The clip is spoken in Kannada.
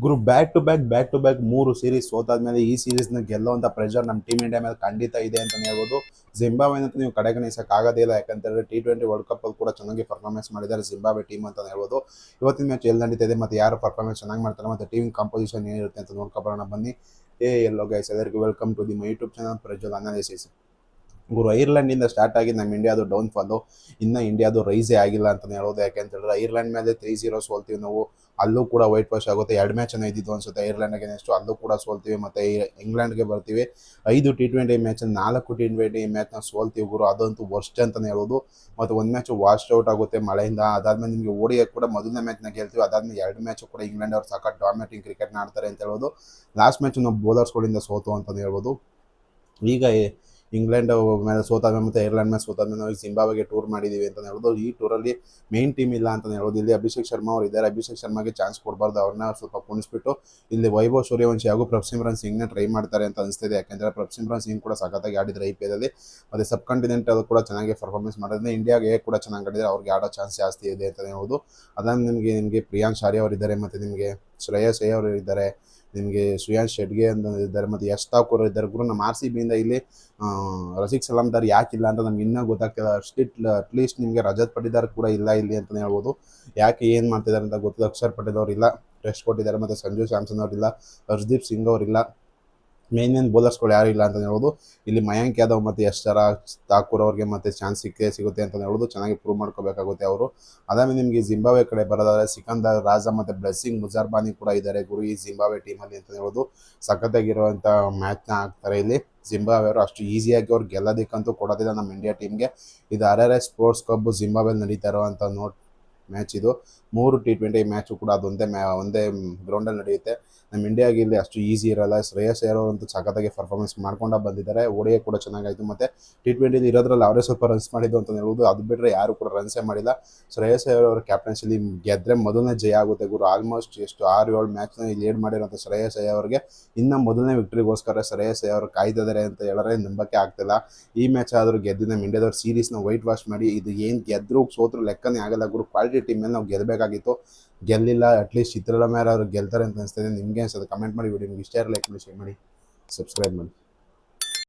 Guru back to back 3 series ಸೋತಾದ್ಮೇಲೆ ಈ ಸೀರೀಸ್ನ ಗೆಲ್ಲುವಂಥ ಪ್ರೆಷರ್ ನಮ್ಮ ಟೀಮ್ ಇಂಡಿಯಾ ಮೇಲೆ ಖಂಡಿತ ಇದೆ ಅಂತಲೇ ಹೇಳ್ಬೋದು. ಜಿಂಬಾಬ್ವೆನಂತೂ ನೀವು ಕಡೆಗಣಿಸೋಕ್ಕಾಗೋದೇ ಇಲ್ಲ. ಯಾಕಂತೇಳಿದ್ರೆ T20 ವರ್ಲ್ಡ್ ಕಪ್ಪಲ್ಲಿ ಕೂಡ ಚೆನ್ನಾಗಿ ಪರ್ಫಾರ್ಮೆನ್ಸ್ ಮಾಡಿದ್ದಾರೆ ಜಿಂಬಾಬ್ವೆ ಟೀಮ್ ಅಂತಲೇ ಹೇಳ್ಬೋದು. ಇವತ್ತಿನ ಮ್ಯಾಚ್ ಎಲ್ಲಿ ನಡೀತಿದೆ ಮತ್ತು ಯಾರು ಪರ್ಫಾರ್ಮೆನ್ಸ್ ಚೆನ್ನಾಗಿ ಮಾಡ್ತಾರೆ ಮತ್ತು ಟೀಮ್ ಕಂಪೋಸಿಷನ್ ಏನಿರುತ್ತೆ ಅಂತ ನೋಡ್ಕೊಬರೋಣ ಬನ್ನಿ. ಎಲ್ಲೋ ಗೈಸ್, ಎಲ್ಲರಿಗೂ welcome to the my YouTube channel Prajwal analysis. ಗುರು, ಐರ್ಲೆಂಡಿಂದ ಸ್ಟಾರ್ಟ್ ಆಗಿ ನಮ್ಮ ಇಂಡಿಯಾದು ಡೌನ್ಫಾಲು, ಇನ್ನು ಇಂಡಿಯಾದು ರೈಸೇ ಆಗಿಲ್ಲ ಅಂತಲೇ ಹೇಳೋದು. ಯಾಕೆಂತೇಳಿದ್ರೆ ಐರ್ಲೆಂಡ್ ಮೇಲೆ 3-0 ಸೋಲ್ತೀವಿ ನಾವು. ಅಲ್ಲೂ ಕೂಡ ವೈಟ್ ವಾಶ್ ಆಗುತ್ತೆ. 2 ಮ್ಯಾಚನ್ನು ಇದ್ದಿದ್ದು ಅನ್ಸುತ್ತೆ ಐರ್ಲೆಂಡ್ ಅಗೇನೆಸ್ಟ್, ಅಲ್ಲೂ ಕೂಡ ಸೋಲ್ತೀವಿ. ಮತ್ತು ಇಂಗ್ಲೆಂಡ್ಗೆ ಬರ್ತೀವಿ, 5 T20 ಮ್ಯಾಚಲ್ಲಿ 4 T20 ಮ್ಯಾಚ್ನ ಸೋಲ್ತೀವಿ ಗುರು. ಅದಂತೂ ವರ್ಸ್ಟ್ ಅಂತಲೇ ಹೇಳೋದು. ಮತ್ತು ಒಂದು ಮ್ಯಾಚ್ ವಾಶ್ ಔಟ್ ಆಗುತ್ತೆ ಮಳೆಯಿಂದ. ಅದಾದ್ಮೇಲೆ ನಿಮಗೆ ಓಡಿಯ ಕೂಡ ಮೊದಲನೇ ಮ್ಯಾಚ್ನ ಗೆಲ್ತೀವಿ. ಅದಾದ್ಮೇಲೆ 2 ಮ್ಯಾಚು ಕೂಡ ಇಂಗ್ಲೆಂಡ್ ಅವ್ರು ಸಾಕಷ್ಟು ಡಾಮಿನೇಟಿಂಗ್ ಕ್ರಿಕೆಟ್ನ ಆಡ್ತಾರೆ ಅಂತ ಹೇಳ್ಬೋದು. ಲಾಸ್ಟ್ ಮ್ಯಾಚು ನಾವು ಬೌಲರ್ಸ್ಗಳಿಂದ ಸೋತು ಅಂತಲೇ ಹೇಳ್ಬೋದು. ಈಗ ಇಂಗ್ಲೆಂಡ್ ಮೇಲೆ ಸೋತಾದ್ಮೇಲೆ ಮತ್ತು ಐರ್ಲೆಂಡ್ ಮೇಲೆ ಸೋತಾದ್ಮೇಲೆ ನಾವು ಜಿಂಬಾಬ್ವೆಗೆ ಟೂರ್ ಮಾಡಿದ್ದೀವಿ ಅಂತ ಹೇಳ್ಬೋದು. ಈ ಟೂರಲ್ಲಿ ಮೇನ್ ಟೀಮ್ ಇಲ್ಲ ಅಂತ ಹೇಳ್ಬೋದು. ಇಲ್ಲಿ ಅಭಿಷೇಕ್ ಶರ್ಮಾ ಅವರು ಇದ್ದಾರೆ. ಅಭಿಷೇಕ್ ಶರ್ಮಾಗೆ ಚಾನ್ಸ್ ಕೊಡಬಾರ್ದು, ಅವ್ರನ್ನ ಸ್ವಲ್ಪ ಕುಣಿಸ್ಬಿಟ್ಟು ಇಲ್ಲಿ ವೈಭವ್ ಸೂರ್ಯವಂಶಿ ಹಾಗೂ ಪ್ರಭ್ಸಿಮ್ರನ್ ಸಿಂಗ್ನ ಟ್ರೈ ಮಾಡ್ತಾರೆ ಅಂತ ಅನಿಸ್ತಿದೆ. ಯಾಕೆಂದರೆ ಪ್ರಭ್ಸಿಮ್ರನ್ ಸಿಂಗ್ ಕೂಡ ಸಖತ್ತಾಗಿ ಆಡಿದ್ದಾರೆ IPL ಅಲ್ಲಿ. ಮತ್ತು ಸಬ್ ಕಾಂಟಿನೆಂಟಲ್ ಕೂಡ ಚೆನ್ನಾಗಿ ಪರ್ಫಾರ್ಮೆನ್ಸ್ ಮಾಡೋದ್ರಿಂದ ಇಂಡಿಯಾಗೆ ಕೂಡ ಚೆನ್ನಾಗಿ ಆಡಿದರೆ ಅವ್ರಿಗೆ ಆಡೋ ಚಾನ್ಸ್ ಜಾಸ್ತಿ ಇದೆ ಅಂತ ಹೇಳ್ಬೋದು. ಅದಾದ್ಮೇಲೆ ನಿಮಗೆ ಪ್ರಿಯಾಂಶ್ ಆರ್ಯ ಅವರು ಇದ್ದಾರೆ, ಮತ್ತು ನಿಮಗೆ ಶ್ರೇಯಸ್ ಅಯ್ಯರ್ ಅವರು ಇದ್ದಾರೆ, ನಿಮಗೆ ಶ್ರೇಯಾಂಶ್ ಶೆಟ್ಗೆ ಅಂತ ಇದ್ದಾರೆ, ಮತ್ತು ಯಶ್ ಠಾಕೂರ್ ಇದ್ದಾರೆ. ಗುರು, ನಮ್ಮ RCBಯಿಂದ ಇಲ್ಲಿ ರಸಿಕ್ ಸಲಾಮ್ದಾರ್ ಯಾಕಿಲ್ಲ ಅಂತ ನಮ್ಗೆ ಇನ್ನೂ ಗೊತ್ತಾಗ್ತಿಲ್ಲ. ಅಟ್ಲೀಸ್ಟ್ ನಿಮಗೆ ರಜತ್ ಪಟಿದಾರ್ ಕೂಡ ಇಲ್ಲ ಇಲ್ಲಿ ಅಂತಲೇ ಹೇಳ್ಬೋದು. ಯಾಕೆ ಏನು ಮಾಡ್ತಿದ್ದಾರೆ ಅಂತ ಗೊತ್ತಿಲ್ಲ. ಅಕ್ಷರ್ ಪಟೇಲ್ ಅವರಿಲ್ಲ, ಟೆಸ್ಟ್ ಕೊಟ್ಟಿದ್ದಾರೆ. ಮತ್ತು ಸಂಜು ಸ್ಯಾಮ್ಸನ್ ಅವರಿಲ್ಲ, ಹರ್ಷದೀಪ್ ಸಿಂಗ್ ಅವರಿಲ್ಲ, ಮೇನ್ ಬೌಲರ್ಸ್ಗಳು ಯಾರು ಇಲ್ಲ ಅಂತ ಹೇಳ್ಬೋದು. ಇಲ್ಲಿ ಮಯಾಂಕ್ ಯಾದವ್ ಮತ್ತು ಯಶ್ ಠಾಕೂರ್ ಅವ್ರಿಗೆ ಮತ್ತೆ ಚಾನ್ಸ್ ಸಿಗುತ್ತೆ ಅಂತ ಹೇಳ್ಬೋದು. ಚೆನ್ನಾಗಿ ಪ್ರೂವ್ ಮಾಡ್ಕೋಬೇಕಾಗುತ್ತೆ ಅವರು. ಅದಾದ್ಮೇಲೆ ನಿಮಗೆ ಜಿಂಬಾಬ್ವೆ ಕಡೆ ಬರೋದಾದ್ರೆ ಸಿಕಂದರ್ ರಾಜಾ ಮತ್ತು ಬ್ಲೆಸ್ಸಿಂಗ್ ಮುಜಾರ್ಬಾನಿ ಕೂಡ ಇದ್ದಾರೆ ಗುರು ಈ ಜಿಂಬಾಬ್ವೆ ಟೀಮಲ್ಲಿ ಅಂತ ಹೇಳ್ಬೋದು. ಸಖತ್ತಾಗಿರುವಂಥ ಮ್ಯಾಚ್ನ ಆಗ್ತಾರೆ ಇಲ್ಲಿ ಜಿಂಬಾಬ್ವೆ ಅವರು. ಅಷ್ಟು ಈಸಿಯಾಗಿ ಅವ್ರು ಗೆಲ್ಲೋದಕ್ಕಂತೂ ಕೊಡೋದಿಲ್ಲ ನಮ್ಮ ಇಂಡಿಯಾ ಟೀಮ್ಗೆ. ಇದು RRI ಸ್ಪೋರ್ಟ್ಸ್ ಕಪ್ ಜಿಂಬಾಬ್ವೆ ನಡೀತಾ ಇರುವಂಥ ಮ್ಯಾಚ್ ಇದು. 3 T20 ಮ್ಯಾಚು ಕೂಡ ಅದೊಂದೇ ಒಂದೇ ಗ್ರೌಂಡಲ್ಲಿ ನಡೆಯುತ್ತೆ. ನಮ್ಮ ಇಂಡಿಯಾಗೆ ಇಲ್ಲಿ ಅಷ್ಟು ಈಸಿ ಇರಲ್ಲ. ಶ್ರೇಯಸ್ ಅಯ್ಯರ್ ಅಂತೂ ಸಖತ್ತಾಗಿ ಪರ್ಫಾರ್ಮೆನ್ಸ್ ಮಾಡ್ಕೊಂಡು ಬಂದಿದ್ದಾರೆ. ಓಡಿಯ ಕೂಡ ಚೆನ್ನಾಗಾಯಿತು. ಮತ್ತು T20 ಇರೋದ್ರಲ್ಲಿ ಅವರೇ ಸ್ವಲ್ಪ ರನ್ಸ್ ಮಾಡಿದ್ದು ಅಂತ ಹೇಳ್ಬೋದು. ಅದು ಬಿಟ್ಟರೆ ಯಾರು ಕೂಡ ರನ್ಸೇ ಮಾಡಿಲ್ಲ. ಶ್ರೇಯಸ್ ಅಯ್ಯರ್ ಅವರ ಕ್ಯಾಪ್ಟನ್ಸಿಲಿ ಗೆದ್ದರೆ ಮೊದಲನೇ ಜಯ ಆಗುತ್ತೆ ಗುರು. ಆಲ್ಮೋಸ್ಟ್ ಎಷ್ಟು 6-7 ಮ್ಯಾಚ್ನ ಲೀಡ್ ಮಾಡಿರೋಂಥ ಶ್ರೇಯಸ್ ಅಯ್ಯರ್ ಅವರಿಗೆ ಇನ್ನು ಮೊದಲನೇ ವಿಕ್ಟ್ರಿಗೋಸ್ಕರ ಶ್ರೇಯಸ್ ಅಯ್ಯರ್ ಅವರು ಕಾಯ್ದಿದ್ದಾರೆ ಅಂತ ಹೇಳಿದ್ರೆ ನಂಬಕ್ಕೆ ಆಗ್ತಿಲ್ಲ. ಈ ಮ್ಯಾಚ್ ಆದರೂ ಗೆದ್ದು ನಮ್ಮ ಇಂಡಿಯಾದವ್ರು ಸೀರೀಸ್ನ ವೈಟ್ ವಾಶ್ ಮಾಡಿ, ಇದು ಏನು ಗೆದ್ದರೂ ಸೋತ್ರೂ ಲೆಕ್ಕನೇ ಆಗಲ್ಲ ಗುರು. ಕ್ವಾಲಿಟಿ ಟೀಮ್ ಮೇಲೆ ನಾವು ಗೆಲ್ಲಬೇಕಾಗಿತ್ತು, ಗೆಲ್ಲಿಲ್ಲ. ಅಟ್ಲೀಸ್ಟ್ ಚಿತ್ರಗಳ ಮೇಲೆ ಅವರು ಗೆಲ್ತಾರೆ ಅಂತ ಅನಿಸ್ತದೆ. ನಿಮಗೆ ಅನ್ಸೋದು ಕಮೆಂಟ್ ಮಾಡಿ. ವಿಡಿಯೋ ನಿಮ್ಗೆ ಇಷ್ಟ ಲೈಕ್ ಮಾಡಿ, ಶೇರ್ ಮಾಡಿ, ಸಬ್ಸ್ಕ್ರೈಬ್ ಮಾಡಿ.